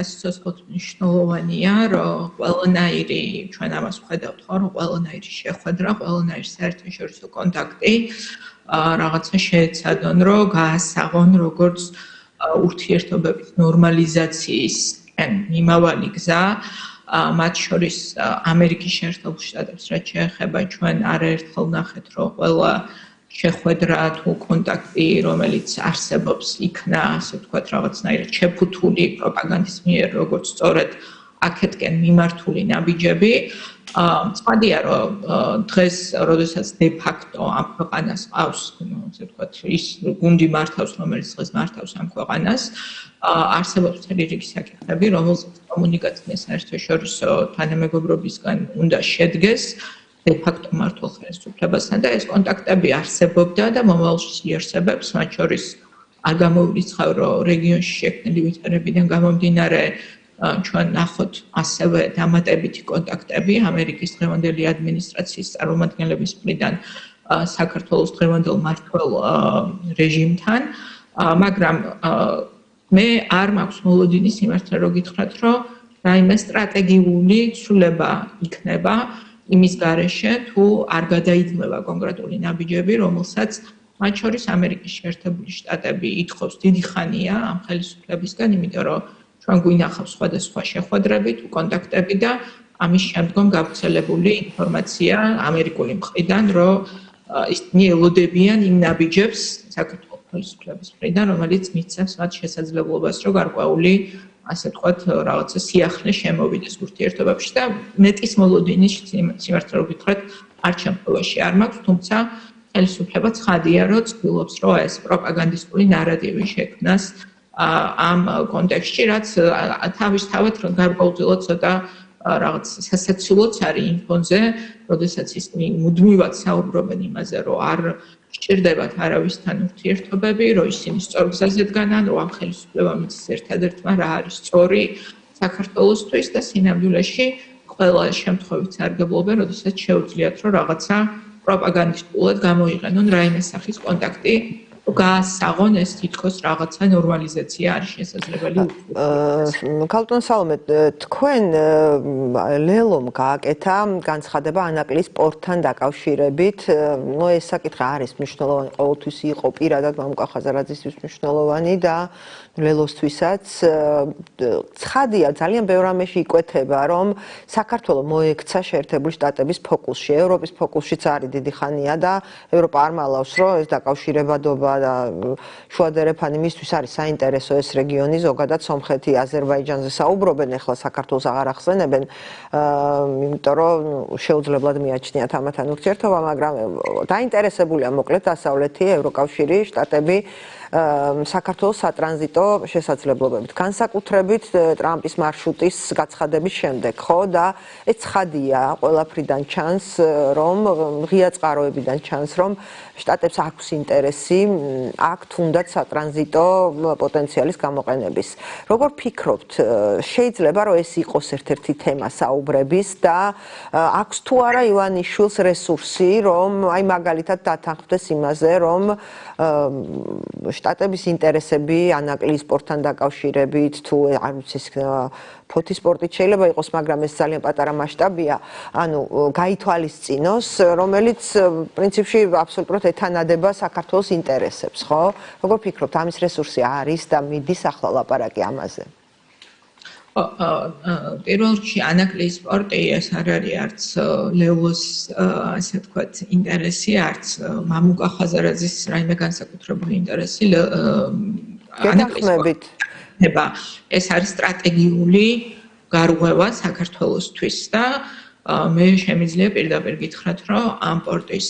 სასწაულს მნიშვნელოვანია, რომ ყველანაირი ჩვენ ამას ვხედავთ, ხო, რომ ყველანაირი შეხვედრა, ყველანაირი საერთაშორისო კონტაქტი რაღაცა შეეცადონ, რომ გაასაღონ როგორც ურთიერთობების ნორმალიზაციის მიმავალი გზა, მათ შორის ამერიკის შეერთებულ შტატებს რაც შეეხება ჩვენ არაერთხელ ვნახეთ, რომ ყველა შეხვედრა თუ კონტაქტი, რომელიც არსებობს, იქნა, ასე ვთქვათ, რაღაცნაირად შეფუთული პროპაგანდის მიერ, როგორც სწორედ აქეთკენ მიმართული ნაბიჯები. ცხადია, რომ დღეს, როდესაც დე-ფაქტო ამ ქვეყანას ყავს, ასე ვთქვათ, ის გუნდი მართავს, რომელიც დღეს მართავს ამ ქვეყანას, არსებობს მთელი რიგი საკითხები, რომელზეც კომუნიკაცია საერთაშორისო თანამეგობრობისგან უნდა შედგეს დე-ფაქტო მმართველ ხელისუფლებასთან და ეს კონტაქტები არსებობდა და მომავალში იარსებებს, მათ შორის არ გამოვრიცხავ, რომ რეგიონში შექმნილი ვითარებიდან გამომდინარე ჩვენ ნახოთ ასევე დამატებითი კონტაქტები ამერიკის დღევანდელი ადმინისტრაციის წარმომადგენლების მხრიდან საქართველოს დღევანდელ მმართველ რეჟიმთან, მაგრამ მე არ მაქვს მოლოდინი სიმართლე რომ გითხრათ, რომ რაიმე სტრატეგიული ცვლილება იქნება იმის გარეშე, თუ არ გადაიძმება კონკრეტული ნაბიჯები, რომელსაც მათ შორის ამერიკის შეერთებული შტატები ითხოვს დიდი ხანია ამ ხელისუფლებისგან, იმიტომ რომ ჩვენ გვინახავს სხვადასხვა შეხვედრები თუ კონტაქტები და ამის შემდგომ გავრცელებული ინფორმაცია ამერიკული მხრიდან, რომ ისინი ელოდებიან იმ ნაბიჯებს საქართველოს ხელისუფლების მხრიდან, რომელიც მისცემს მათ შესაძლებლობას, რომ გარკვეული ასე ვთქვათ, რაღაცა სიახლე შემოვიდეს ურთიერთობებში და მეტის მოლოდინი სიმართლე რომ გითხრათ, არც შემთხვევაში არ მაქვს, თუმცა ხელისუფლება ცხადია, რომ ცდილობს, რომ ეს პროპაგანდისტული ნარატივი შექმნას ამ კონტექსტში, რაც თავისთავად გარკვეულწილად ცოტა რაღაც სასაცილოც არის იმ ფონზე, როდესაც ისინი მუდმივად საუბრობენ იმაზე, რომ არ სჭირდებათ არავისთან ურთიერთობები, რომ ისინი სწორ გზაზე დგანან, რომ ამ ხელისუფლებამ იცის ერთადერთმა რა არის სწორი საქართველოსთვის და სინამდვილეში ყველა შემთხვევით სარგებლობენ, როდესაც შეუძლიათ, რომ რაღაცა პროპაგანდისტულად გამოიყენონ რაიმე სახის კონტაქტი, გაასაღონ ეს თითქოს რაღაცა ნორმალიზაცია არის შესაძლებელი. ქალბატონ სალომე, თქვენ ლელომ გააკეთა განცხადება ანაკლის სპორტთან დაკავშირებით. ეს საკითხი არის მნიშვნელოვანი, ყოველთვის იყო პირადად მამუკა ხაზარაძისთვის მნიშვნელოვანი და ლელოსთვისაც. ცხადია, ძალიან ბევრ რამეში იკვეთება, რომ საქართველო მოექცა შეერთებული შტატების ფოკუსში, ევროპის ფოკუსშიც არის დიდი ხანია და ევროპა არ მალავს, რომ ეს დაკავშირებადობა და შუადერეფანი მისთვის არის საინტერესო ეს რეგიონი, ზოგადად სომხეთი, აზერბაიჯანზე საუბრობენ, ახლა საქართველოს აღარ ახსენებენ, იმიტომ რომ შეუძლებლად მიაჩნიათ ამათან ურთიერთობა, მაგრამ დაინტერესებულია მოკლედ დასავლეთი ევროკავშირი, შტატები საქართველოს სატრანზიტო შესაძლებლობებით, განსაკუთრებით ტრამპის მარშრუტის გაცხადების შემდეგ, ხო და ეს ცხადია ყველაფრიდან ჩანს, რომ ღია წყაროებიდან ჩანს, რომ შტატებს აქვს ინტერესი აქ თუნდაც სატრანზიტო პოტენციალის გამოყენების. როგორ ფიქრობთ, შეიძლება რომ ეს იყოს ერთ-ერთი თემა საუბრების და აქვს თუ არა ივანიშვილს რესურსი, რომ აი მაგალითად დათანხმდეს იმაზე, რომ შტატების ინტერესები ანაკლის სპორტთან დაკავშირებით თუ არ ვიცი ფოთის სპორტით შეიძლება იყოს, მაგრამ ეს ძალიან პატარა მასშტაბია, ანუ გაითვალისწინოს, რომელიც პრინციპში აბსოლუტურად ეთანადება საქართველოს ინტერესებს, ხო? როგორ ფიქრობთ, ამის რესურსი არის და მიდის ახლა ლაპარაკი ამაზე? პირველ რიგში ანაკლის სპორტი ეს არ არის არც ლელოს, ასე ვთქვათ, ინტერესი, არც მამუკა ხაზარაძის რაიმე განსაკუთრებული ინტერესი. გეთანხმებით. ეს არის სტრატეგიული გარღვევა საქართველოსთვის და მე შემიძლია პირდაპირ გითხრათ, რომ ამ პორტის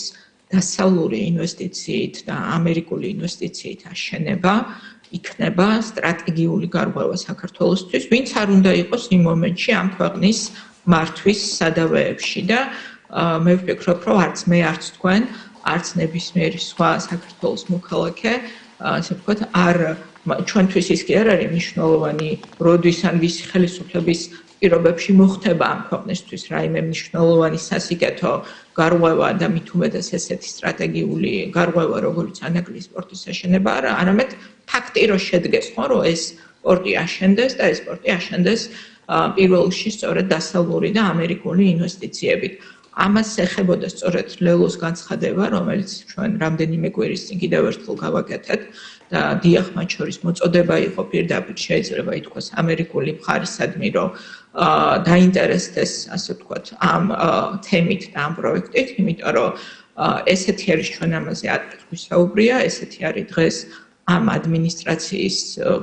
დასავლური ინვესტიციით და ამერიკული ინვესტიციით აშენება იქნება სტრატეგიული გარღვევა საქართველოსთვის, ვინც არ უნდა იყოს იმ მომენტში ამ ქვეყნის მართვის სადავეებში და მე ვფიქრობ, რომ არც მე, არც თქვენ, არც ნებისმიერი სხვა საქართველოს მოქალაქე, ასე ვთქვათ, ჩვენთვის ის კი არ არის მნიშვნელოვანი, როდის ან ვისი ხელისუფლების პირობებში მოხდება ამ ქვეყნისთვის რაიმე მნიშვნელოვანი სასიკეთო გარღვევა და მით უმეტეს ესეთი სტრატეგიული გარღვევა, როგორც ანაკლის სპორტის აშენება, არამედ ფაქტი რომ შედგეს, ხო, რომ ეს პორტი აშენდეს და ეს პორტი აშენდეს პირველ რიგში სწორედ დასავლური და ამერიკული ინვესტიციებით. ამას ეხებოდა სწორედ ლელოს განცხადება, რომელიც ჩვენ რამდენიმე კვირის წინ კიდევ ერთხელ გავაკეთეთ და დიახ, მათ შორის მოწოდება იყო პირდაპირ შეიძლება ითქვას ამერიკული მხარისადმი, რომ დაინტერესდეს, ასე ვთქვათ, ამ თემით და ამ პროექტით, იმიტომ რომ ესეთი არის ჩვენ ამაზე ადრე გვისაუბრია, ესეთი არის დღეს ამ ადმინისტრაციის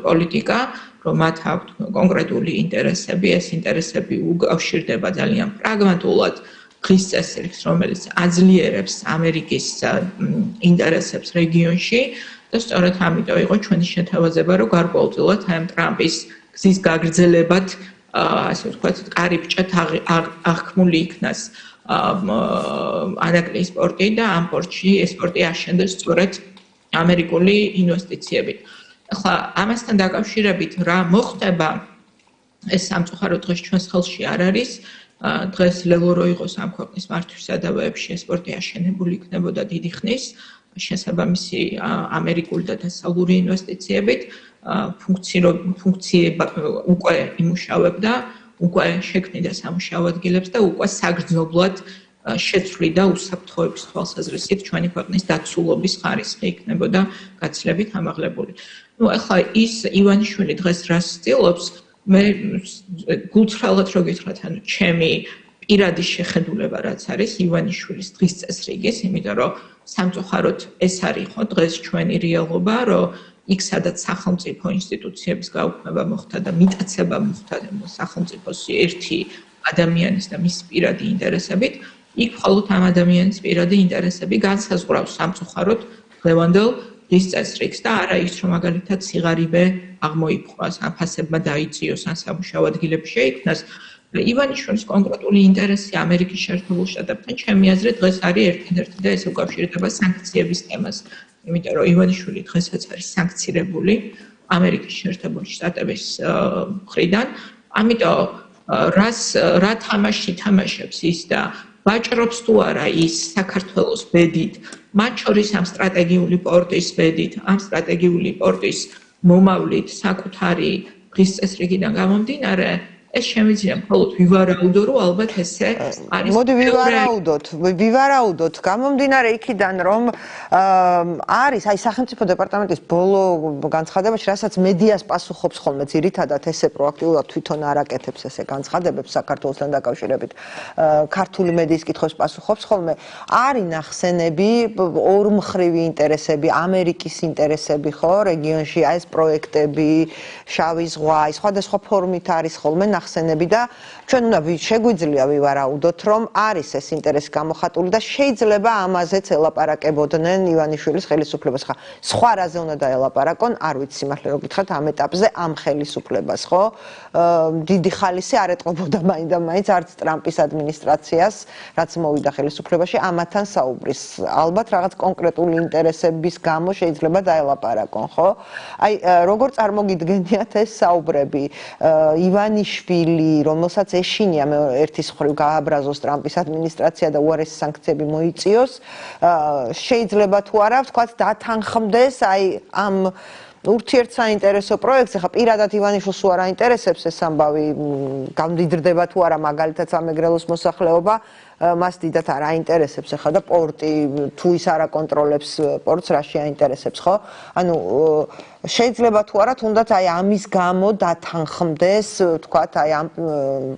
პოლიტიკა, რომ მათ აქვთ კონკრეტული ინტერესები, ეს ინტერესები უკავშირდება ძალიან პრაგმატულად ხის წესრიგს, რომელიც აძლიერებს ამერიკის ინტერესებს რეგიონში და სწორედ ამიტომ იყო ჩვენი შეთავაზება, რომ გარკვეულწილად ამ ტრამპის გზის გაგრძელებად, ასე ვთქვათ, კარიბჭეთ აღქმული იქნას ანაკლიის პორტი და ამ პორტში ეს პორტი აშენდეს სწორედ ამერიკული ინვესტიციებით. ახლა ამასთან დაკავშირებით რა მოხდება, ეს სამწუხაროდ დღეს ჩვენს ხელში არ არის. დღეს ლელო რო იყოს ამ ქვეყნის მართვის სადავეებში ეს პორტი აშენებული იქნებოდა დიდი ხნის შესაბამისი ამერიკული და დასავლური ინვესტიციებით. ფუნქციება უკვე იმუშავებდა, უკვე შექმნიდა სამუშაო ადგილებს და უკვე საგრძნობლად შეცვლიდა უსაფრთხოების თვალსაზრისით ჩვენი ქვეყნის დაცულობის ხარისხი იქნებოდა გაცილებით ამაღლებული. ახლა ის ივანიშვილი დღეს რას ცდილობს? მე გულწრფელად რო გითხრათ, ანუ ჩემი პირადი შეხედულება რაც არის ივანიშვილის დღის წესრიგის, იმიტომ რომ სამწუხაროდ ეს არის ხო დღეს ჩვენი რეალობა, რომ იქ სადაც სახელმწიფო ინსტიტუციების გაუქმება მოხდა და მიტაცება მოხდა სახელმწიფოს ერთი ადამიანის და მის პირადი ინტერესებით, იქ მხოლოდ ამ ადამიანის პირადი ინტერესები განსაზღვრავს სამწუხაროდ დღევანდელ დღის წესრიგს და არა ის, რომ მაგალითად სიღარიბე აღმოიფხვას, ან ფასებმა დაიწიოს, ან სამუშაო ადგილები შეიქმნას. ივანიშვილის კონკრეტული ინტერესი ამერიკის შეერთებულ შტატებთან, ჩემი აზრით, დღეს არის ერთადერთი და ეს უკავშირდება სანქციების თემას. იმიტომ რომ ივანიშვილი დღესაც არის სანქცირებული ამერიკის შეერთებული შტატების მხრიდან. ამიტომ რა თამაში თამაშობს ის და ვაჭრობს თუ არა ის საქართველოს ბედით, მათ შორის ამ სტრატეგიული პორტის ბედით, ამ სტრატეგიული პორტის მომავლით საკუთარი დღის წესრიგიდან გამომდინარე, ეს შემიძლია მხოლოდ ვივარაუდო, რომ ალბათ ესე არის. მოდი ვივარაუდოთ. გამომდინარე იქიდან, რომ არის აი სახელმწიფო დეპარტამენტის ბოლო განცხადებაში, რასაც მედიას პასუხობს ხოლმე ძირითადად ესე პროაქტიულად თვითონ არ აკეთებს ესე განცხადებებს საქართველოსთან დაკავშირებით. ქართული მედიის კითხვებს პასუხობს ხოლმე. არის ნახსენები, ორმხრივი ინტერესები, ამერიკის ინტერესები ხო რეგიონში, აი ეს პროექტები, შავი ზღვა, აი სხვადასხვა ფორმით არის ხოლმე ნახსენები და ჩვენ უნდა შეგვიძლია ვივარაუდოთ, რომ არის ეს ინტერესი გამოხატული და შეიძლება ამაზეც ელაპარაკებოდნენ ივანიშვილის ხელისუფლებას. ხა სხვა რაზე უნდა დაელაპარაკონ, არ ვიცი სიმართლე რომ გითხრათ ამ ეტაპზე ამ ხელისუფლებას, ხო? დიდი ხალისი არ ეტყობოდა მაინდა-მაინც არც ტრამპის ადმინისტრაციას, რაც მოვიდა ხელისუფლებაში, ამათან საუბრის. ალბათ რაღაც კონკრეტული ინტერესების გამო შეიძლება დაელაპარაკონ, ხო? აი როგორ წარმოგიდგენიათ ეს საუბრები? ივანიშვილი, რომელსაც ეშინია ერთის მხრივ გააბრაზოს ტრამპის ადმინისტრაცია და უარესი სანქციები მოიწიოს, შეიძლება თუ არა, ვთქვათ, დათანხმდეს აი ამ ურთიერთსაინტერესო პროექტზე. ხა პირადად ივანიშვილს უარ აინტერესებს ეს ამბავი, გამდიდრდება თუ არა მაგალითად სამეგრელოს მოსახლეობა, მას დიდად არ აინტერესებს ახლა და პორტი თუ ის არ აკონტროლებს პორტს, რა შეაინტერესებს, ხო? ანუ შეიძლება თუ არა თუნდაც აი ამის გამო დათანხმდეს, თქვათ, აი ამ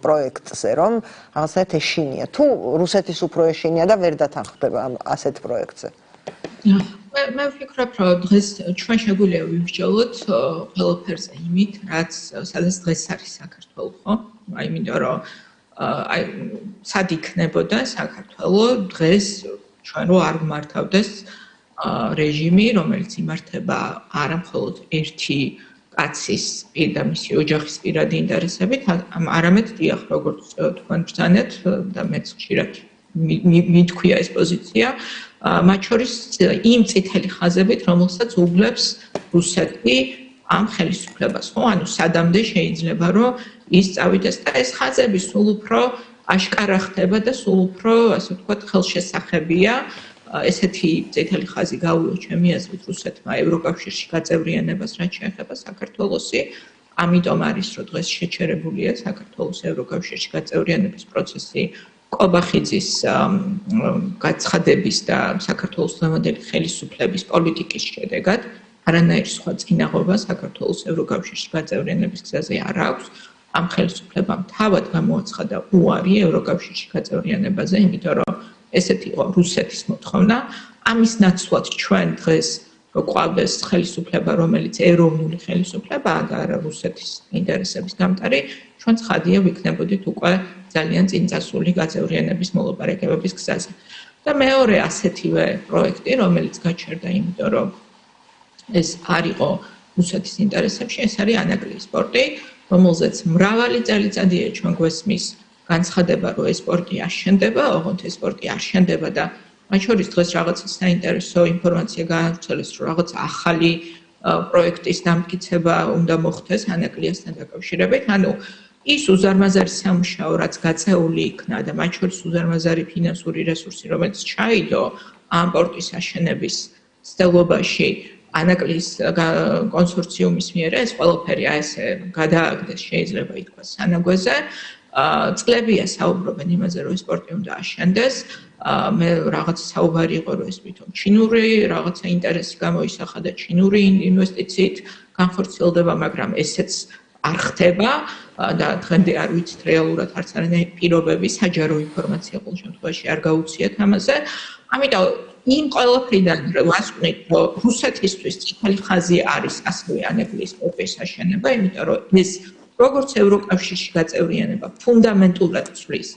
პროექტზე, რომ რაღაცნაირად ეშინია. თუ რუსეთის უფრო ეშინია და ვერ დათანხმდება ასეთ პროექტზე. მე ვფიქრობ, რომ დღეს ჩვენ შეგვიძლია ვიმსჯელოთ ყველაფერზე იმით, სადაც დღეს არის საქართველო, ხო? აი იმიტომ რომ აი სად იქნებოდა საქართველო დღეს ჩვენ რო არ გმართავდეს რეჟიმი, რომელიც იმართება არა მხოლოდ ერთი კაცის და მისი ოჯახის პირადი ინტერესებით, არამედ დიახ, როგორც თქვენ ბრძანეთ და მეც ხშირად მithქვია ეს პოზიცია, მათ შორის იმ წითელი ხაზებით, რომელსაც უგლებს რუსეთი ამ ხელისუფლებას, ხო? ანუ სადამდე შეიძლება რომ ის წავიდეს და ეს ხაზები სულ უფრო აშკარა ხდება და სულ უფრო, ასე ვთქვათ, ხელშესახებია. ესეთი წითელი ხაზი გავუო ჩემი აზრით რუსეთმა ევროკავშირში გაწევრიანებას, რაც შეეხება საქართველოსი ამიტომ არის, რომ დღეს შეჩერებულია საქართველოს ევროკავშირში გაწევრიანების პროცესი კობახიძის გაცხადების და საქართველოს დღევანდელი ხელისუფლების პოლიტიკის შედეგად. არანაირ სხვა წინაღობა საქართველოს ევროკავშირში გაწევრიანების გზაზე არ აქვს. ამ ხელისუფლებამ თავად გამოაცხადა უარი ევროკავშირში გაწევრიანებაზე, იმიტომ რომ ესეთი იყო რუსეთის მოთხოვნა. ამის ნაცვლად ჩვენ დღეს გვყავდეს ხელისუფლება, რომელიც ეროვნული ხელისუფლებაა და არა რუსეთის ინტერესების გამტარი, ჩვენ ცხადია ვიქნებოდით უკვე ძალიან წინწასული გაწევრიანების მოლაპარაკებების გზაზე. და მეორე ასეთივე პროექტი, რომელიც გაჩერდა, იმიტომ რომ ეს არ იყო რუსეთის ინტერესებში, ეს არის ანაკლიის პორტი, რომელზეც მრავალი წელიწადია ჩვენ გვესმის განცხადება, რომ ეს პორტი აშენდება, ოღონდ ეს პორტი არ შენდება და მათ შორის დღეს რაღაცა საინტერესო ინფორმაცია გაავრცელეს, რომ რაღაც ახალი პროექტის დამტკიცება უნდა მოხდეს ანაკლიასთან დაკავშირებით. ანუ ის უზარმაზარი სამუშაო, რაც გაწეული იქნა და მათ შორის უზარმაზარი ფინანსური რესურსი, რომელიც ჩაიდო ამ პორტის აშენების ცდილობაში ანაკლიის კონსორციუმის მიერ, ეს ყველაფერი ესე გადააგდეს, შეიძლება ითქვას, სანაგვეზე. წლებია საუბრობენ იმაზე, რომ ეს პორტი უნდა აშენდეს. მე რაღაც საუბარი იყო, რომ ეს თვითონ ჩინური რაღაცა ინტერესი გამოისახა და ჩინური ინვესტიციით განხორციელდება, მაგრამ ესეც არ ხდება და დღემდე არ ვიცით რეალურად არც არანაირი პირობები, საჯარო ინფორმაცია ყოველ შემთხვევაში არ გაუციეთ ამაზე. ამიტომ იმ ყველაფრიდან ვასკვნით, რომ რუსეთისთვის წითელი ხაზი არის ასევე ანაკლიის პორტის აშენება, იმიტომ რომ ეს როგორც ევროკავშირში გაწევრიანება ფუნდამენტურად ცვლის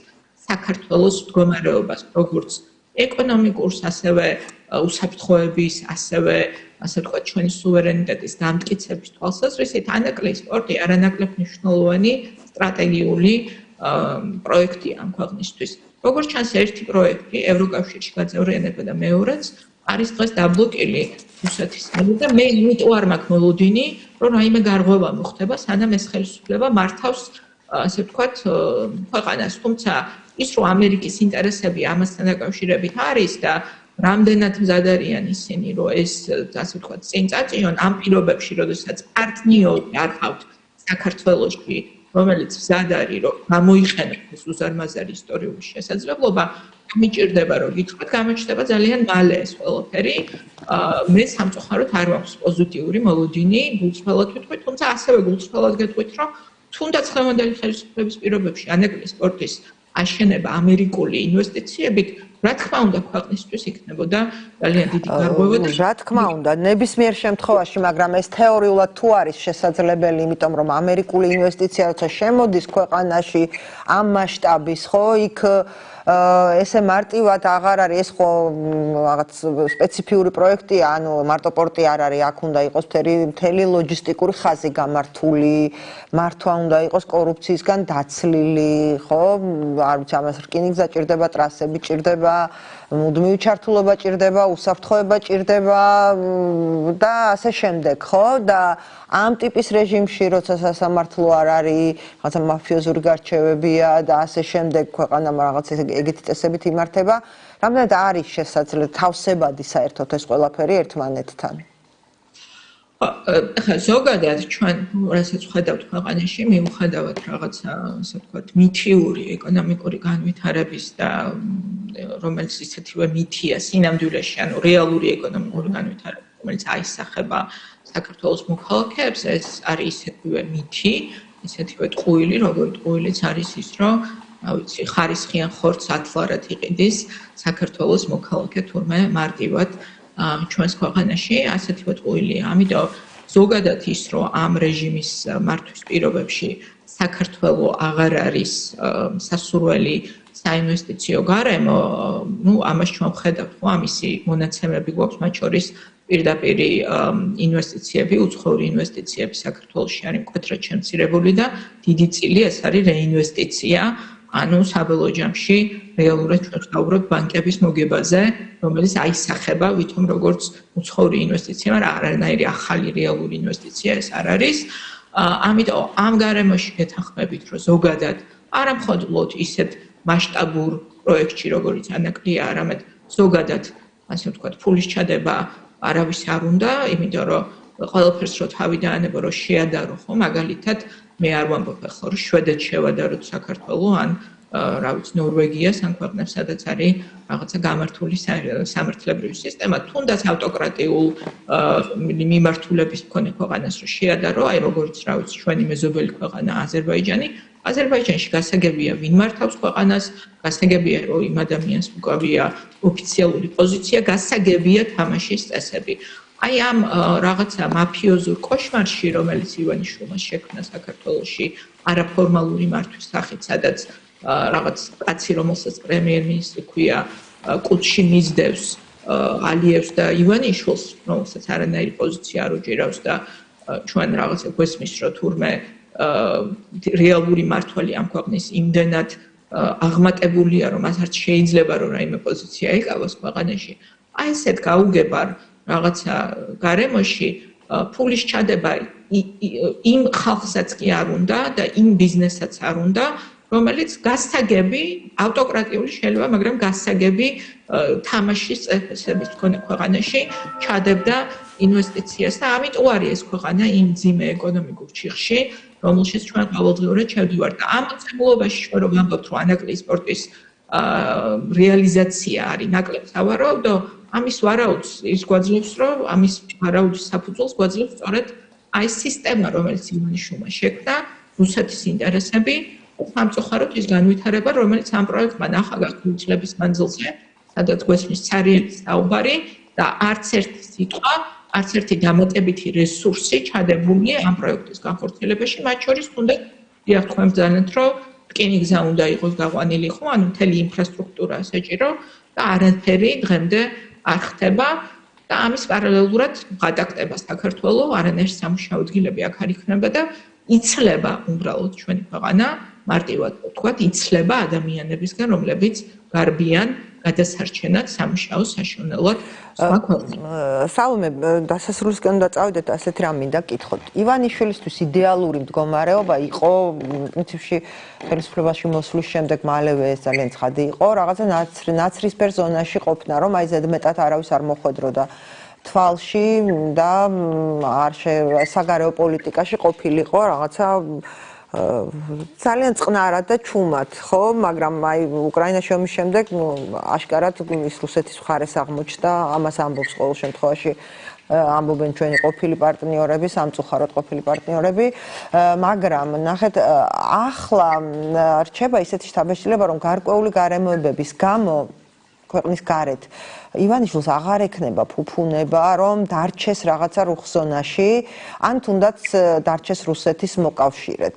საქართველოს მდგომარეობას, როგორც ეკონომიკურს, ასევე უსაფრთხოების, ასევე ასე ვთქვათ, ჩვენი სუვერენიტეტის დამტკიცების თვალსაზრისით, ანაკლიის პორტი არანაკლებ მნიშვნელოვანი სტრატეგიული პროექტია ამ ქვეყნისთვის. როგორც ჩანს, ერთი პროექტი ევროკავშირში გაწევრიანება და მეორეც არის დღეს დაბლოკილი რუსეთის მიერ და მე იმიტომ არ მაქვს მოლოდინი, რომ რაიმე გარღვევა მოხდება, სანამ ეს ხელისუფლება მართავს, ასე ვთქვათ, ქვეყანას. თუმცა ის, რომ ამერიკის ინტერესები ამასთან დაკავშირებით არის და რამდენად მზად არიან ისინი, რომ ეს, ასე ვთქვათ, წინ წაწიონ ამ პირობებში, როდესაც პარტნიორი არ ყავთ საქართველოში, რომელიც მზად არის, რომ გამოიყენოს ეს უზარმაზარი ისტორიული შესაძლებლობა, მიჭირდება, რომ გითხრათ, გამოჩნდება ძალიან მალე ეს ყველაფერი. მე სამწუხაროდ არ მაქვს პოზიტიური მოლოდინი, გულწრფელად ვიტყვით, თუმცა ასევე გულწრფელად გეტყვით, რომ თუნდაც დღევანდელი ხელისუფლების პირობებში ანაკლიის პორტის აშენება ამერიკული ინვესტიციებით, რა თქმა უნდა, ქვეყნისთვის იქნებოდა ძალიან დიდი გარღვევა და რა თქმა უნდა, ნებისმიერ შემთხვევაში, მაგრამ ეს თეორიულად თუ არის შესაძლებელი, იმიტომ რომ ამერიკული ინვესტიცია როცა შემოდის ქვეყანაში ამ მასშტაბის, ხო, იქ ესე მარტივად აღარ არის ეს ხო რაღაც სპეციფიური პროექტია, ანუ მარტო პორტი არ არის, აქ უნდა იყოს მთელი ლოჯისტიკური ხაზი გამართული, მართვა უნდა იყოს კორუფციისგან დაცლილი, ხო? არ ვიცი, ამას რკინიგზა ჭირდება, ტრასები ჭირდება, მუდმივი ჩართულობა ჭირდება, უსაფრთხოება ჭირდება და ასე შემდეგ, ხო? და ამ ტიპის რეჟიმში, როცა სასამართლო არ არის, რაღაცა მაფიოზური გარჩევებია და ასე შემდეგ, ქვეყანა რაღაც ეგეთი წესებით იმართება, რამდენად არის შესაძლებელი თავსებადი საერთოდ ეს ყველაფერი ერთმანეთთან? ახლა ზოგადად ჩვენ რასაც ვხედავთ ქვეყანაში, მიუხედავად რაღაცა, ასე ვთქვათ, მითიური ეკონომიკური განვითარების და რომელიც ისეთივე მითია სინამდვილეში, ანუ რეალური ეკონომიკური განვითარება, რომელიც აისახება საქართველოს მოქალაქეებს, ეს არის ისეთივე მითი, ისეთივე ტყუილი, როგორი ტყუილიც არის ის, რომ ვიცი, ხარისხიან ხორცს ათლარად იყიდის საქართველოს მოქალაქე თურმე მარტივად ჩვენს ქვეყანაში ასეთივე ტყუილია. ამიტომ ზოგადად ის, რომ ამ რეჟიმის მართვის პირობებში საქართველო აღარ არის სასურველი საინვესტიციო გარემო, ამას ჩვენ ვხედავთ, ხო, ამისი მონაცემები გვაქვს, მათ შორის პირდაპირ ინვესტიციები, უცხოური ინვესტიციები საქართველოში არის მკვეთრად შემცირებული და დიდი წილი ეს არის რეინვესტიცია. ანუ საბოლოო ჯამში რეალურად ჩვენ ვსაუბრობთ ბანკების მოგებაზე, რომელიც აისახება ვითომ როგორც უცხოური ინვესტიცია, მაგრამ არანაირი ახალი რეალური ინვესტიცია ეს არ არის. ამიტომ ამ გარემოში გეთანხმებით, რომ ზოგადად არა მხოლოდ ისეთ მასშტაბურ პროექტში, როგორც ანაკლია, არამედ ზოგადად, ასე ვთქვათ, ფულის ჩადება არავის არ უნდა, იმიტომ რომ ყველაფერს რო თავი დაანება, რომ შეადარო, ხო, მაგალითად, მე არ ვამბობ ახლა, რომ შვედეთს შევადაროთ საქართველო, ან რა ვიცი, ნორვეგიას, ან ქვეყნებს, სადაც არის რაღაცა გამართული სამართლებრივი სისტემა, თუნდაც ავტოკრატიულ მიმართულების მქონე ქვეყანას რო შეადარო, აი როგორც რა ვიცი, ჩვენი მეზობელი ქვეყანა აზერბაიჯანი, აზერბაიჯანში გასაგებია ვინ მართავს ქვეყანას, გასაგებია რომ იმ ადამიანს უკავია ოფიციალური პოზიცია, გასაგებია თამაშის წესები. აი ამ რაღაცა მაფიოზურ კოშმარში, რომელიც ივანიშვილმა შექმნა საქართველოში არაფორმალური მართვის სახით, სადაც რაღაც კაცი, რომელსაც პრემიერ-მინისტრი ქვია, კუთხში მისდევს ალიევს და ივანიშვილს, რომელსაც არანაირი პოზიცია არ უჭირავს და ჩვენ რაღაცა გვესმის, რომ თურმე რეალური მართველი ამ ქვეყნის იმდენად აღმატებულია, რომ მას არც შეიძლება რომ რაიმე პოზიცია ეკავოს ქვეყანაში. აი ესეთ გაუგებარ რაღაცა გარემოში ფულის ჩადება იმ ხალხსაც კი არ უნდა და იმ ბიზნესაც არ უნდა, რომელიც გასაგები ავტოკრატიული შეიძლება, მაგრამ გასაგები თამაშის წესების მქონე ქვეყანაში ჩადებდა ინვესტიციას და ამიტომ არის ეს ქვეყანა იმ მძიმე ეკონომიკურ ჩიხში, რომელშიც ჩვენ ყოველდღიურად შევდივართ. და ამ მოცემულობაში ჩვენ რომ ვამბობთ, რომ ანაკლიის სპორტის რეალიზაცია არის ნაკლებ სავარაუდო, ამის ვარაუდს ის გვაძლევს, რომ ამის ვარაუდის საფუძველს გვაძლევს სწორედ აი სისტემა, რომელიც ივანიშვილმა შექმნა, რუსეთის ინტერესები, სამწუხაროდ ის განვითარება, რომელიც ამ პროექტმა ნახა გასული წლების მანძილზე, სადაც გვესმის ცარიელის საუბარი და არც ერთი სიტყვა, არც ერთი დამატებითი რესურსი ჩადებულია ამ პროექტის განხორციელებაში, მათ შორის თუნდაც დიახ, თქვენ ბრძანეთ, რომ რკინიგზა უნდა იყოს გაყვანილი, ხო, ანუ მთელი ინფრასტრუქტურა საჭირო და არანაირი დღემდე არ ხდება და ამის პარალელურად გადაკდება საქართველოს, არანაირი სამუშაო ადგილები აქ არ იქნება და იცლება უბრალოდ ჩვენი ქვეყანა, მარტივად ვთქვათ, იცლება ადამიანებისგან, რომლებიც გარბიან გადასარჩენად სამუშაო საშუალებლად სხვა ქვეყნებში. სალომე, დასასრულისკენ უნდა წავიდეთ, ასეთ რამ მინდა გკითხოთ. ივანიშვილისთვის იდეალური მდგომარეობა იყო პრინციპში ხელისუფლებაში მოსვლის შემდეგ მალევე ეს ძალიან ცხადი იყო, რაღაცა ნაცრისფერ ზონაში ყოფნა, რომ აი ზედმეტად არავის არ მოხვედროდა თვალში და საგარეო პოლიტიკაში ყოფილიყო რაღაცა ძალიან წყნარად და ჩუმად, ხო, მაგრამ აი უკრაინაში ომის შემდეგ აშკარად ის რუსეთის მხარეს აღმოჩნდა, ამას ამბობს ყოველ შემთხვევაში ამბობენ ჩვენი ყოფილი პარტნიორები, სამწუხაროდ ყოფილი პარტნიორები, მაგრამ ნახეთ, ახლა რჩება ისეთი შთაბეჭდილება, რომ გარკვეული გარემოებების გამო ქვეყნის გარეთ ივანიშვილს აღარ ექნება ფუფუნება, რომ დარჩეს რაღაცა რუხზონაში, ან თუნდაც დარჩეს რუსეთის მოკავშირედ.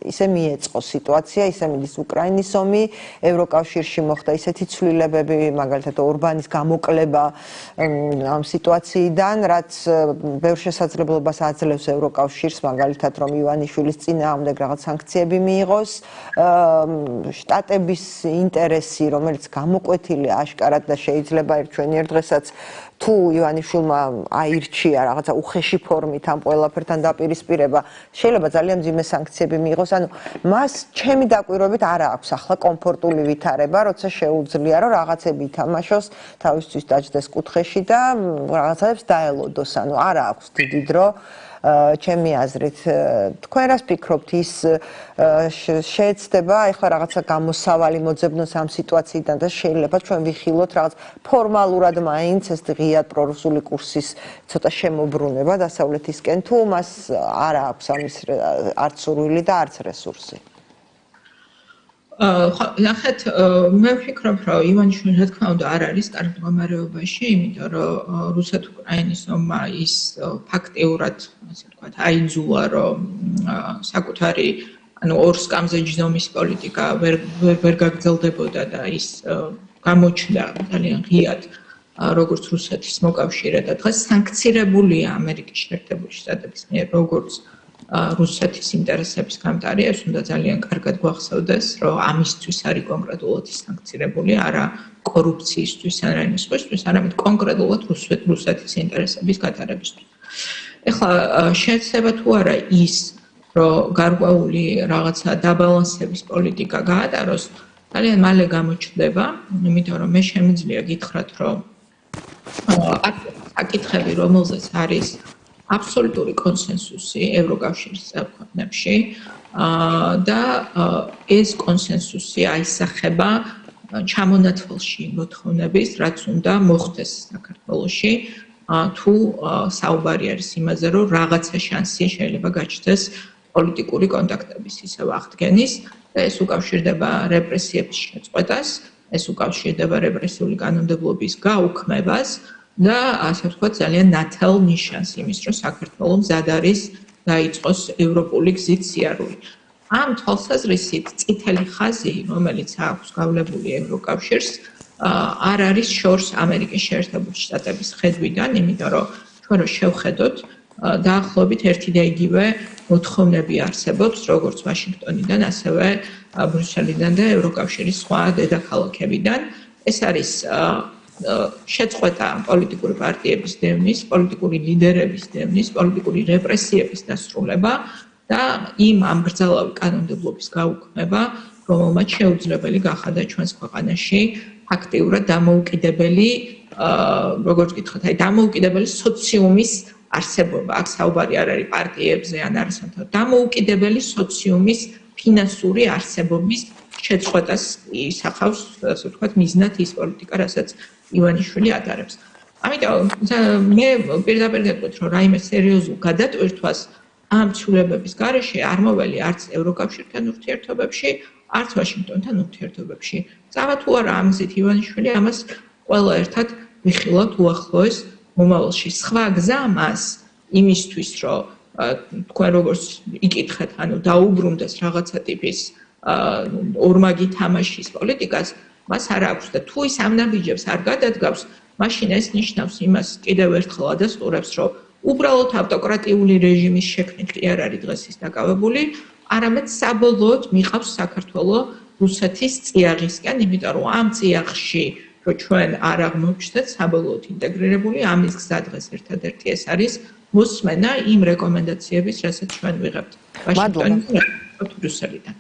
ისე მიეწყო სიტუაცია, ისე მიდის უკრაინის ომი, ევროკავშირში მოხდა ისეთი ცვლილებები, მაგალითად ორბანის გამოკლება ამ სიტუაციიდან, რაც ბევრ შესაძლებლობას აძლევს ევროკავშირს, მაგალითად, რომ ივანიშვილის წინააღმდეგ რაღაც სანქციები მიიღოს, შტატების ინტერესი, რომელიც გამოკვეთილი აშკარად და შეიძლება ჩვენი ერთ დღესაც თუ ივანიშვილმა აირჩია რაღაცა უხეში ფორმით ამ ყველაფერთან დაპირისპირება, შეიძლება ძალიან მძიმე სანქციები მიიღოს, ანუ მას ჩემი დაკვირვებით არ აქვს ახლა კომფორტული ვითარება, როცა შეუძლია რომ რაღაცები ითამაშოს, თავისთვის დაჯდეს კუთხეში და რაღაცებს დაელოდოს, ანუ არ აქვს დიდი დრო ჩემი აზრით. თქვენ რას ფიქრობთ, ის შეეცდება ეხლა რაღაცა გამოსავალი მოძებნოს ამ სიტუაციიდან და შეიძლება ჩვენ ვიხილოთ რაღაც ფორმალურად მაინც ეს ღია პრორუსული კურსის ცოტა შემოbrunება დასავლეთისკენ, თუ მას არ აქვს ამის არც სურვილი და არც რესურსი. ნახეთ, მე ვფიქრობ, რომ ივანიშვილი რა თქმა უნდა არ არის კარგ მდგომარეობაში, იმიტომ რომ რუსეთ-უკრაინის ომმა ის ფაქტიურად, ასე ვთქვათ, აიძულა, რომ საკუთარი, ანუ ორ სკამზე ჯდომის პოლიტიკა ვერ გაგრძელდებოდა და ის გამოჩნდა ძალიან ღიად, როგორც რუსეთის მოკავშირე და დღეს სანქცირებულია ამერიკის შეერთებული შტატების მიერ, როგორც რუსეთის ინტერესების გამტარი, ეს უნდა ძალიან კარგად გვახსოვდეს, რომ ამისთვის არის კონკრეტულად სანქცირებული, არა კორუფციისთვის, ან რაიმე სხვისთვის, არამედ კონკრეტულად რუსეთის ინტერესების გატარებისთვის. ეხლა შეეცდება თუ არა ის, რომ გარკვეული რაღაცა დაბალანსების პოლიტიკა გაატაროს, ძალიან მალე გამოჩნდება, იმიტომ რომ მე შემიძლია გითხრათ, რომ საკითხები, რომელზეც არის აბსოლუტური კონსენსუსი ევროკავშირის წევრ ქვეყნებში და ეს კონსენსუსი აისახება ჩამონათვალში მოთხოვნების, რაც უნდა მოხდეს საქართველოში, თუ საუბარი არის იმაზე, რომ რაღაცა შანსი შეიძლება გაჩნდეს პოლიტიკური კონტაქტების ისევ აღდგენის და ეს უკავშირდება რეპრესიების შეწყვეტას, ეს უკავშირდება რეპრესიული კანონმდებლობის გაუქმებას და ასე ვთქვათ ძალიან ნათელ ნიშანს იმის, რომ საქართველო მზად არის დაიწყოს ევროპული გზით სიარული. ამ თვალსაზრისით წითელი ხაზი, რომელიც აქვს გავლებული ევროკავშირს, არ არის შორს ამერიკის შეერთებული შტატების ხედვიდან, იმიტომ რომ ჩვენ რო შევხედოთ, დაახლოებით ერთი და იგივე მოთხოვნები არსებობს, როგორც ვაშინგტონიდან, ასევე ბრიუსელიდან და ევროკავშირის სხვა დედაქალაქებიდან. ეს არის შეწყვეტა პოლიტიკური პარტიების დევნის, პოლიტიკური ლიდერების დევნის, პოლიტიკური რეპრესიების დასრულება და იმ ამბრძალავი კანონმდებლობის გაუქმება, რომელმაც შეუძლებელი გახადა ჩვენს ქვეყანაში აქტიურად დამოუკიდებელი, როგორც გითხოთ, დამოუკიდებელი სოციუმის არსებობა. აქ საუბარი არ არის პარტიებზე ან არასდროს, დამოუკიდებელი სოციუმის ფინანსური არსებობის შეწყვეტას ისახავს, ასე ვთქვათ, მიზნად ის პოლიტიკა, რასაც ივანიშვილი ატარებს. ამიტომ მე პირდაპირ გეტყვით, რომ რაიმე სერიოზულ გადატვირთვას ამ ცვლილებების გარეშე არ მოველი არც ევროკავშირთან ურთიერთობებში, არც ვაშინგტონთან ურთიერთობებში. წავა თუ არა ამ გზით ივანიშვილი, ამას ყველა ერთად ვიხილავთ უახლოეს მომავალში. სხვა გზა მას იმისთვის, რომ თქვენ როგორც იკითხეთ, ანუ დაუბრუნდეს რაღაცა ტიპის ორმაგი თამაშის პოლიტიკას, მას არ აქვს და თუ ის ამ ნაბიჯებს არ გადადგავს, მაშინ ეს ნიშნავს იმას კიდევ ერთხელ ადასტურებს, რომ უბრალოდ ავტოკრატიული რეჟიმის შექმნით კი არ არის დღეს ის დაკავებული, არამედ საბოლოოდ მიყავს საქართველო რუსეთის წიაღისკენ, იმიტომ რომ ამ წიაღში რომ ჩვენ არ აღმოჩნდეთ საბოლოოდ ინტეგრირებული, ამის გზა დღეს ერთადერთი ეს არის მოსმენა იმ რეკომენდაციების, რასაც ჩვენ ვიღებთ ვაშინგტონიდან და ბრიუსელიდან.